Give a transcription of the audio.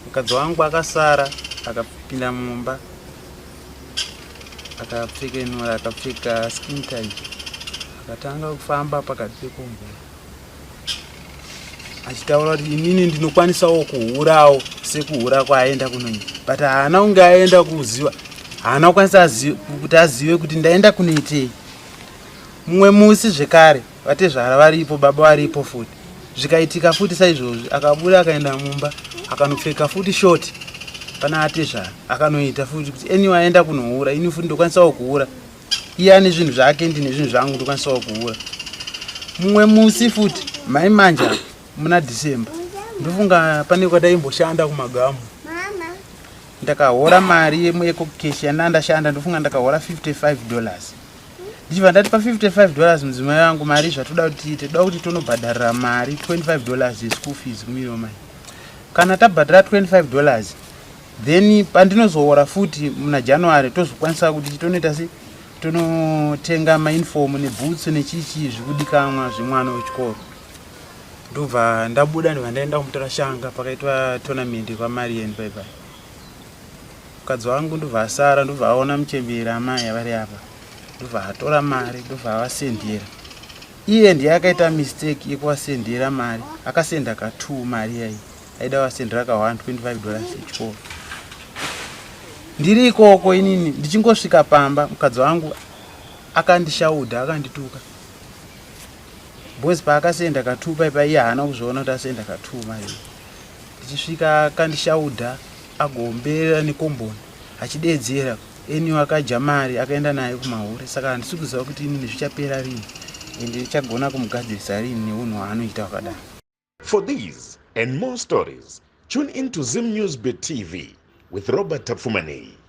Mukadzi wangu akasara akapinda mumba akapfeka nyora akapfeka skin tie akatanga kufamba pakati pekomvura achitaura kuti inini ndinokwanisawo kuhurawo sekuhura kwaaenda kunoita but haana kunge aenda kuziva haana kukwanisa kuti azive kuti ndaenda kunoitei. Mumwe musi zvekare vatezvara varipo baba varipo futi zvikaitika futi saizvozvi akabuda akaenda mumba akanopfeka futi shoti pana atezvara akanoita futi kuti eniwe aenda kunohura ini futi ndokwanisawo kuhura iye ane zvinhu zvake ndine zvinhu zvangu ndokwanisawo kuhura. Mumwe musi futi mai manja muna December ndofunga pane kwadaimboshanda kumagamu ndakahora mari yekokeshi yanandashanda ndofunga ndakahora $55 ndichibva ndati pa $55 mudzimai wangu mari zvatoda kuti tiite toda kuti tonobhadharira mari $25 yeschool fees kumiro mai. Kana tabhadhara $25 then pandinozoora futi muna January tozokwanisa kuti tonoita sei tonotenga mauniform neboots nechichi zvikudikanwa zvemwana wechikoro. Ndobva ndabuda ndobva ndaenda kumutora shanga pakaitwa tournament kwaMarian paipai. Mukadzi wangu ndobva asara ndobva aona muchembera amai vari apa ndobva atora mari ndobva avasendera. Iye ndiye akaita mistake yekuwasendera mari akasenda ka2 mari yayi aida wasendera ka$125 yechikoro. Ndiri ikoko inini ndichingosvika pamba mukadzi wangu akandishaudha akandituka bozi paakasenda ka2 paipai iye haana kuzviona kuti asenda ka2 mari. Ndichisvika akandishaudha agomberera nekomboni achidedzera eniwe akaja mari akaenda nayo kumahure saka handisi kuziva kuti inini zvichapera rini ende ndichagona kumugadzirisa rini neunhu hwaanoita wakadaro. For these and more stories, tune in to Zim News Bit TV with Robert Tafumani.